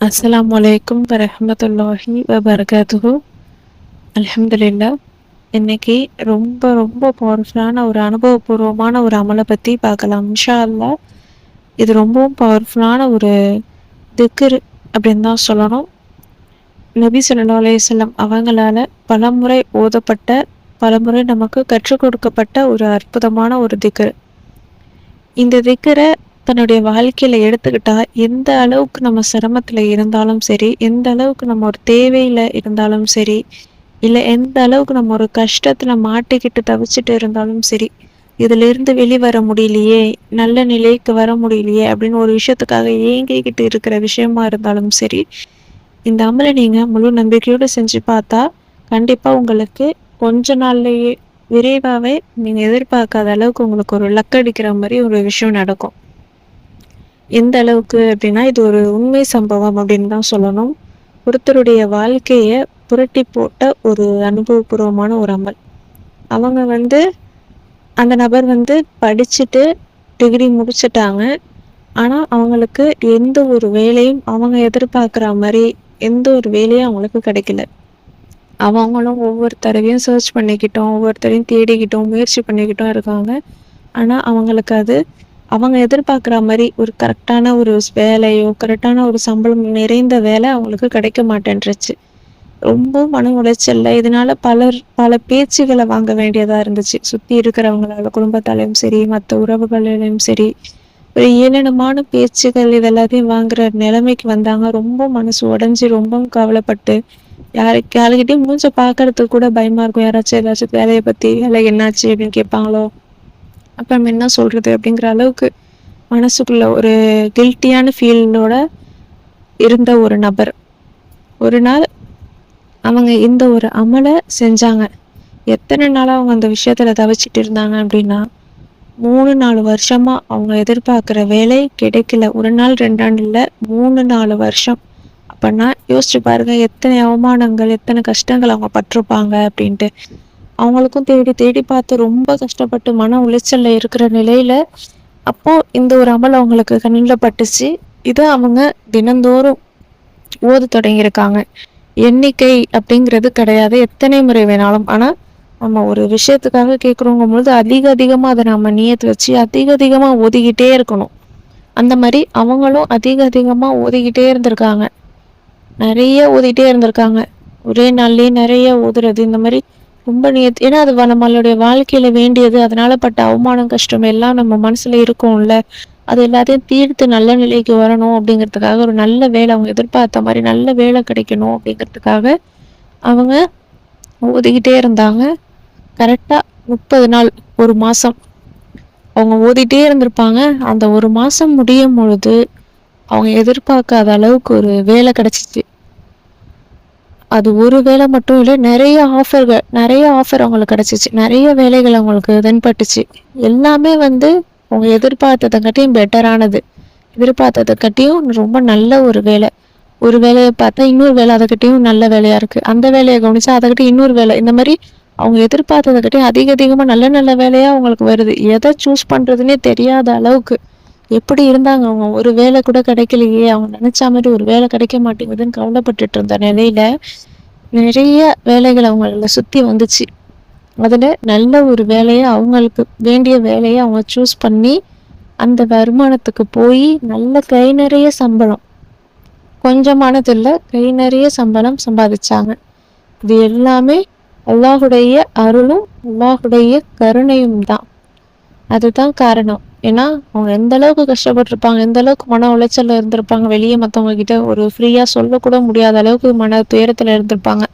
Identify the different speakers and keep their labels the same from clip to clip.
Speaker 1: அஸ்ஸலாமு அலைக்கும் வரஹ்மத்துல்லாஹி வபரகாத்துஹு. அல்ஹம்துலில்லா. இன்னைக்கு ரொம்ப ரொம்ப பவர்ஃபுல்லான ஒரு அனுபவபூர்வமான ஒரு அமலை பற்றி பார்க்கலாம் இன்ஷா அல்லாஹ். இது ரொம்பவும் பவர்ஃபுல்லான ஒரு திக்ர் அப்படின்னு தான் சொல்லணும். நபி ஸல்லல்லாஹு அலைஹி வஸல்லம் அவங்களால பலமுறை ஓதப்பட்ட, பலமுறை நமக்கு கற்றுக் கொடுக்கப்பட்ட ஒரு அற்புதமான ஒரு திக்ர். இந்த திக்ரை தன்னுடைய வாழ்க்கையில எடுத்துக்கிட்டா எந்த அளவுக்கு நம்ம சிரமத்துல இருந்தாலும் சரி, எந்த அளவுக்கு நம்ம ஒரு தேவையில இருந்தாலும் சரி, இல்ல எந்த அளவுக்கு நம்ம ஒரு கஷ்டத்துல மாட்டிக்கிட்டு தவிச்சிட்டு இருந்தாலும் சரி, இதுல இருந்து வெளிவர முடியலையே, நல்ல நிலைக்கு வர முடியலையே அப்படின்னு ஒரு விஷயத்துக்காக ஏங்கிக்கிட்டு இருக்கிற விஷயமா இருந்தாலும் சரி, இந்த அமலை நீங்க முழு நம்பிக்கையோடு செஞ்சு பார்த்தா கண்டிப்பா உங்களுக்கு கொஞ்ச நாள்லயே விரைவாவே நீங்க எதிர்பார்க்காத அளவுக்கு உங்களுக்கு ஒரு லக் அடிக்கிற மாதிரி ஒரு விஷயம் நடக்கும். எந்த அளவுக்கு அப்படின்னா, இது ஒரு உண்மை சம்பவம் அப்படின்னு தான் சொல்லணும். ஒருத்தருடைய வாழ்க்கைய புரட்டி போட்ட ஒரு அனுபவபூர்வமான ஒரு அமல். அவங்க அந்த நபர் படிச்சுட்டு டிகிரி முடிச்சுட்டாங்க. ஆனா அவங்களுக்கு எந்த ஒரு வேலையும் அவங்க எதிர்பார்க்குற மாரி எந்த ஒரு வேலையும் அவங்களுக்கு கிடைக்கல. அவங்களும் ஒவ்வொரு தடவையும் சர்ச் பண்ணிக்கிட்டோம், ஒவ்வொருத்தரையும் தேடிக்கிட்டோம், முயற்சி பண்ணிக்கிட்டும் இருக்காங்க. ஆனா அவங்களுக்கு அது அவங்க எதிர்பார்க்குற மாரி ஒரு கரெக்டான ஒரு வேலையோ, கரெக்டான ஒரு சம்பளம் நிறைந்த வேலை அவங்களுக்கு கிடைக்க மாட்டேன்ருச்சு. ரொம்ப மன உளைச்சல்ல இதனால பல பேச்சுகள வாங்க வேண்டியதா இருந்துச்சு. சுத்தி இருக்கிறவங்களால, குடும்பத்தாலயும் சரி, மத்த உறவுகளிலும் சரி, ஒரு ஏளனமான பேச்சுகள் இது எல்லாத்தையும் வாங்குற நிலைமைக்கு வந்தாங்க. ரொம்ப மனசு உடைஞ்சு ரொம்பவும் கவலைப்பட்டு, யாருக்கிட்டயும் மூஞ்ச பார்க்கறதுக்கு கூட பயமா இருக்கும். யாராச்சும் ஏதாச்சும் வேலைய பத்தி, "வேலை என்னாச்சு?" அப்படின்னு கேட்பாங்களோ? அப்ப நம்ம என்ன சொல்றது? அப்படிங்கிற அளவுக்கு மனசுக்குள்ள ஒரு கில்ட்டியான ஃபீலோட இருந்த ஒரு நபர். ஒரு நாள் அவங்க இந்த ஒரு அமலை செஞ்சாங்க. எத்தனை நாளா அவங்க அந்த விஷயத்துல தவிச்சிட்டு இருந்தாங்க அப்படின்னா, 3, 4 வருஷமா அவங்க எதிர்பார்க்குற வேலை கிடைக்கல. 1 நாள் 2 நாள் இல்ல, 3, 4 வருஷம். அப்பன்னா யோசிச்சு பாருங்க, எத்தனை அவமானங்கள், எத்தனை கஷ்டங்கள் அவங்க பட்டிருப்பாங்க அப்படின்ட்டு. அவங்களுக்கும் தேடி தேடி பார்த்து ரொம்ப கஷ்டப்பட்டு மன உளைச்சல்ல இருக்கிற நிலையில, அப்போ இந்த ஒரு அமல் அவங்களுக்கு கண்ணுல பட்டுச்சு. இத அவங்க தினந்தோறும் ஓதத் தொடங்கியிருக்காங்க. எண்ணிக்கை அப்படிங்கிறது கிடையாது, எத்தனை முறை வேணாலும். ஆனா நம்ம ஒரு விஷயத்துக்காக கேட்குறோங்கும்பொழுது அதிகமா அதை நம்ம நியத்து வச்சு அதிகமா ஓதிக்கிட்டே இருக்கணும். அந்த மாதிரி அவங்களும் அதிகமா ஓதிக்கிட்டே இருந்திருக்காங்க. நிறைய ஓதிட்டே இருந்திருக்காங்க. ஒரே நாள்லயே நிறைய ஓதுறது, இந்த மாதிரி ரொம்ப நியத்து. ஏன்னா அது நம்மளுடைய வாழ்க்கையில வேண்டியது. அதனால பட்ட அவமானம், கஷ்டம் எல்லாம் நம்ம மனசுல இருக்கும்ல. அது எல்லாத்தையும் தீர்த்து நல்ல நிலைக்கு வரணும் அப்படிங்கிறதுக்காக, ஒரு நல்ல வேலை அவங்க எதிர்பார்த்த மாதிரி நல்ல வேலை கிடைக்கணும் அப்படிங்கிறதுக்காக அவங்க ஓதிக்கிட்டே இருந்தாங்க. கரெக்டா 30 நாள், 1 மாசம் அவங்க ஓதிட்டே இருந்திருப்பாங்க. அந்த 1 மாசம் முடியும் பொழுது அவங்க எதிர்பார்க்காத அளவுக்கு ஒரு வேலை கிடைச்சிச்சு. அது ஒரு வேலை மட்டும் இல்லை, நிறைய ஆஃபர் அவங்களுக்கு கிடைச்சிச்சு. நிறைய வேலைகள் அவங்களுக்கு தென்பட்டுச்சு. எல்லாமே அவங்க எதிர்பார்த்ததை காட்டியும் பெட்டரானது. எதிர்பார்த்ததை காட்டியும் ரொம்ப நல்ல ஒரு வேலை. ஒரு வேலையை பார்த்தா இன்னொரு வேலை அதை காட்டியும் நல்ல வேலையா இருக்கு. அந்த வேலையை கவனிச்சா அதை காட்டி இன்னொரு வேலை. இந்த மாதிரி அவங்க எதிர்பார்த்ததை காட்டியும் அதிகமா நல்ல நல்ல வேலையா அவங்களுக்கு வருது. எதை சூஸ் பண்றதுன்னே தெரியாத அளவுக்கு எப்படி இருந்தாங்க அவங்க. ஒரு வேலை கூட கிடைக்கலையே, அவங்க நினைச்ச மாதிரி ஒரு வேலை கிடைக்க மாட்டேங்குதுன்னு கவலைப்பட்டுட்டு இருந்த நிலையில நிறைய வேலைகள் அவங்கள சுத்தி வந்துச்சு. அதுல நல்ல ஒரு வேலையை, அவங்களுக்கு வேண்டிய வேலையை அவங்க சூஸ் பண்ணி அந்த வருமானத்துக்கு போய் நல்ல கை நிறைய சம்பளம், கொஞ்சமானது இல்லை, கை நிறைய சம்பளம் சம்பாதிச்சாங்க. இது எல்லாமே அல்லாஹுடைய அருளும் அல்லாஹுடைய கருணையும் தான். அதுதான் காரணம். ஏன்னா அவங்க எந்த அளவுக்கு கஷ்டப்பட்டிருப்பாங்க, எந்த அளவுக்கு மன உளைச்சல்ல இருந்திருப்பாங்க, வெளியே மற்றவங்க கிட்ட ஒரு ஃப்ரீயா சொல்லக்கூட முடியாத அளவுக்கு மன துயரத்துல இருந்திருப்பாங்க.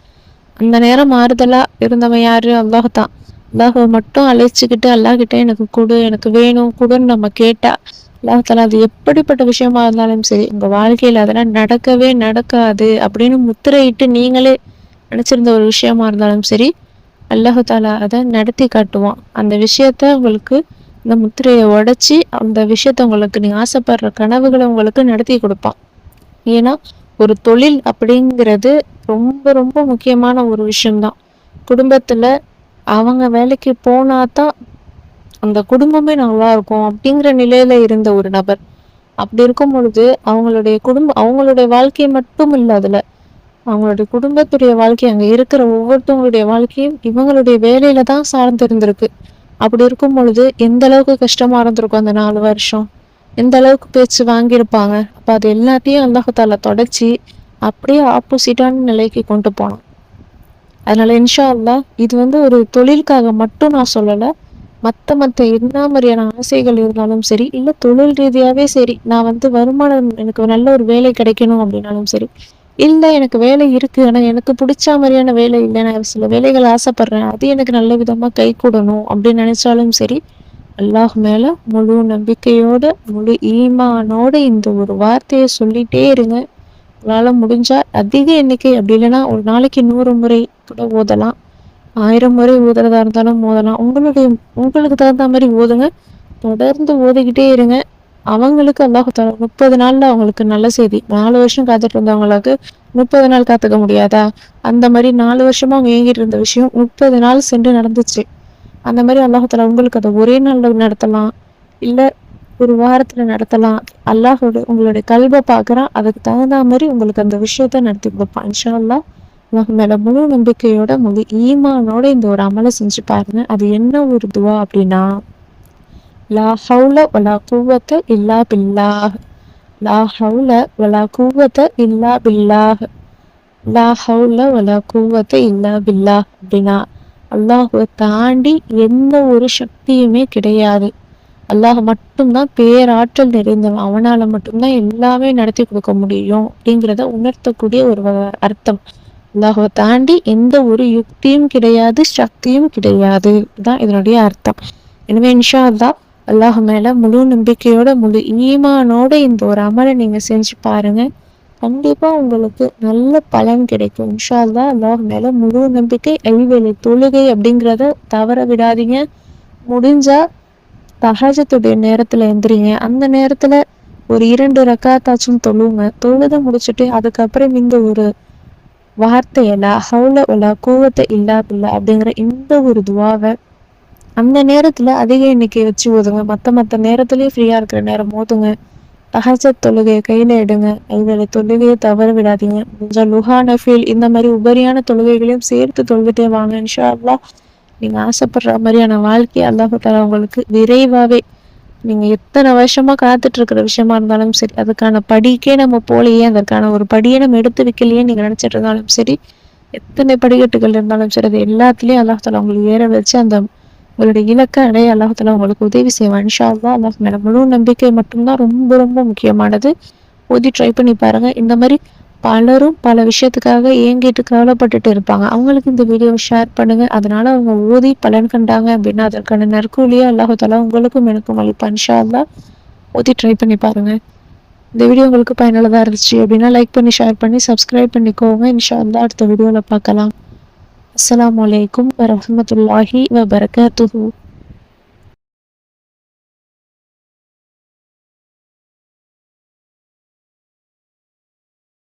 Speaker 1: அந்த நேரம் மாறுதலா இருந்தவன் யாரு? அல்லாஹ் தான். அல்லாஹை மட்டும் அழைச்சிக்கிட்டு, அல்லாஹ்கிட்ட எனக்கு கொடு, எனக்கு வேணும் கொடுன்னு நம்ம கேட்டா, அல்லாஹால அது எப்படிப்பட்ட விஷயமா இருந்தாலும் சரி, உங்க வாழ்க்கையில அதெல்லாம் நடக்கவே நடக்காது அப்படின்னு முத்திரையிட்டு நீங்களே நினைச்சிருந்த ஒரு விஷயமா இருந்தாலும் சரி, அல்லாஹாலா அதை நடத்தி காட்டுவான். அந்த விஷயத்த உங்களுக்கு, இந்த முத்திரையை உடைச்சி அந்த விஷயத்த உங்களுக்கு, நீங்க ஆசைப்படுற கனவுகளை உங்களுக்கு நடத்தி கொடுப்பான். ஏன்னா ஒரு தொழில் அப்படிங்கிறது ரொம்ப ரொம்ப முக்கியமான ஒரு விஷயம்தான். குடும்பத்துல அவங்க வேலைக்கு போனாதான் அந்த குடும்பமே நல்லா இருக்கும் அப்படிங்கிற நிலையில இருந்த ஒரு நபர். அப்படி இருக்கும் பொழுது அவங்களுடைய வாழ்க்கை மட்டும் இல்லை அதுல, அவங்களுடைய குடும்பத்துடைய வாழ்க்கை, அங்க இருக்கிற ஒவ்வொருத்தவங்களுடைய வாழ்க்கையும் இவங்களுடைய வேலையில தான் சார்ந்து இருந்திருக்கு. அப்படி இருக்கும் பொழுது எந்த அளவுக்கு கஷ்டமா இருந்திருக்கும் அந்த 4 வருஷம், எந்த அளவுக்கு பேச்சு வாங்கியிருப்பாங்க. அப்ப அது எல்லாத்தையும் அல்லாஹ் தொடச்சி அப்படியே ஆப்போசிட்டான நிலைக்கு கொண்டு போனான். அதனால இன்ஷா அல்லாஹ் இது ஒரு தொழிலுக்காக மட்டும் நான் சொல்லலை. மற்ற என்ன மாதிரியான ஆசைகள் இருந்தாலும் சரி, இல்லை தொழில் ரீதியாகவே சரி, நான் வருமானம் எனக்கு நல்ல ஒரு வேலை கிடைக்கணும் அப்படின்னாலும் சரி, இல்லை எனக்கு வேலை இருக்கு ஆனால் எனக்கு பிடிச்ச மாதிரியான வேலை இல்லை, நான் சில வேலைகள் ஆசைப்படுறேன், அது எனக்கு நல்ல விதமாக கை கூடணும் அப்படின்னு நினைச்சாலும் சரி, அல்லாஹ் மேல முழு நம்பிக்கையோட முழு ஈமானோட இந்த ஒரு வார்த்தையை சொல்லிட்டே இருங்க. உங்களால் முடிஞ்சா அதிக எண்ணிக்கை, அப்படி இல்லைன்னா ஒரு நாளைக்கு 100 முறை கூட ஓதலாம், 1000 முறை ஓதுறதா இருந்தாலும் ஓதலாம். உங்களுக்கு தகுந்த மாதிரி ஓதுங்க. தொடர்ந்து ஓதிக்கிட்டே இருங்க. அவங்களுக்கு அல்லாஹ் 30 நாள்ல அவங்களுக்கு நல்ல செய்தி. 4 வருஷம் காத்துட்டு இருந்தவங்களுக்கு 30 நாள் காத்துக்க முடியாதா? அந்த மாதிரி 4 வருஷமா அவங்க ஏங்கிட்டு இருந்த விஷயம் 30 நாள் சென்று நடந்துச்சு. அந்த மாதிரி அல்லாஹ் உங்களுக்கு அதை ஒரே நாள்ல நடத்தலாம், இல்ல ஒரு வாரத்துல நடத்தலாம். உங்களுடைய கல்வை பார்க்குறான், அதுக்கு தகுந்த மாதிரி உங்களுக்கு அந்த விஷயத்த நடத்தி கொடுப்பான். இன்ஷா அல்லாஹ் அல்லாஹ் மேல முழு நம்பிக்கையோட முழு ஈமானோட இந்த ஒரு அமலை செஞ்சு பாருங்க. அது என்ன ஒரு துவா அப்படின்னா, லா ஹவுல வலா குவத்த இல்லா பில்லாஹ், லா ஹவுல வலா குவத்த இல்லா பில்லாஹ், லா ஹவுல வலா குவத்த இல்லா பில்லாஹ் அப்படின்னா, அல்லாஹுவை தாண்டி எந்த ஒரு சக்தியுமே கிடையாது, அல்லாஹ் மட்டும்தான் பேராற்றல் நிறைந்தவன், அவனால மட்டும்தான் எல்லாமே நடத்தி கொடுக்க முடியும் அப்படிங்கிறத உணர்த்தக்கூடிய ஒரு அர்த்தம். அல்லாஹுவை தாண்டி எந்த ஒரு யுக்தியும் கிடையாது, சக்தியும் கிடையாது தான் இதனுடைய அர்த்தம். எனவே இன்ஷா அல்லாஹ் அல்லாஹ் மேல முழு நம்பிக்கையோட முழு ஈமானோட இந்த ஒரு அமலை நீங்க செஞ்சு பாருங்க. கண்டிப்பா உங்களுக்கு நல்ல பலன் கிடைக்கும். இன்ஷா அல்லாஹ் அல்லாஹ் மேல முழு நம்பிக்கை. ஐவேளை தொழுகை அப்படிங்கிறத தவற விடாதீங்க. முடிஞ்சா தஹஜத்துடைய நேரத்துல எந்திரிங்க. அந்த நேரத்துல ஒரு 2 ரக்காத்தாச்சும் தொழுங்க. தொழுத முடிச்சுட்டு அதுக்கப்புறம் இந்த ஒரு வார்த்தையில ஹவுல வலா குவத்த இல்லா பில்லா அப்படிங்கிற இந்த ஒரு துவாவை அந்த நேரத்துல அதிக எண்ணிக்கை வச்சு ஓதுங்க. மற்ற நேரத்துலயும் ஃப்ரீயா இருக்கிற நேரம் ஓதுங்க. தஹஜத் தொழுகையை கையில எடுங்க. ஐவேளை தொழுகையை தவற விடாதீங்க. கொஞ்சம் லுஹா நஃபீல் இந்த மாதிரி உபரியான தொழுகைகளையும் சேர்த்து தொழுதுட்டே வாங்க. இன்ஷா அல்லாஹ் நீங்க ஆசைப்படுற மாதிரியான வாழ்க்கை அல்லாஹ் தஆலா உங்களுக்கு விரைவாவே, நீங்க எத்தனை வருஷமா காத்துட்டு இருக்கிற விஷயமா இருந்தாலும் சரி, அதுக்கான படிக்கே நம்ம போலையே, அதற்கான ஒரு படியை நம்ம எடுத்து வைக்கலையே நீங்க நினைச்சிட்டு இருந்தாலும் சரி, எத்தனை படிக்கட்டுகள் இருந்தாலும் சரி, அது எல்லாத்துலயும் அல்லாஹ் தஆலா உங்களுக்கு ஏற வச்சு அந்த உங்களுடைய இலக்கை அடைய அல்லாஹ் தஆலா உங்களுக்கு உதவி செய்வான். இன்ஷா அல்லாஹ் அல்லாஹ் மேல முழு நம்பிக்கை மட்டும்தான் ரொம்ப ரொம்ப முக்கியமானது. ஓதி ட்ரை பண்ணி பாருங்க. இந்த மாதிரி பலரும் பல விஷயத்துக்காக ஏங்கிட்டு கவலைப்பட்டுட்டு இருப்பாங்க. அவங்களுக்கு இந்த வீடியோவை ஷேர் பண்ணுங்க. அதனால அவங்க ஓதி பலன் கண்டாங்க அப்படின்னா அதற்கான நற்கூலியா அல்லாஹ் தஆலா உங்களுக்கும் எனக்கும் அளிப்பான். இன்ஷா அல்லாஹ் ஓதி ட்ரை பண்ணி பாருங்க. இந்த வீடியோ உங்களுக்கு பயனுள்ளதா இருந்துச்சு அப்படின்னா லைக் பண்ணி, ஷேர் பண்ணி, சப்ஸ்கிரைப் பண்ணிக்கோங்க. இன்ஷா அல்லாஹ் அடுத்த வீடியோவில் பார்க்கலாம். அஸ்ஸலாமு அலைக்கும் வரஹ்மத்துல்லாஹி வபரகாத்துஹு.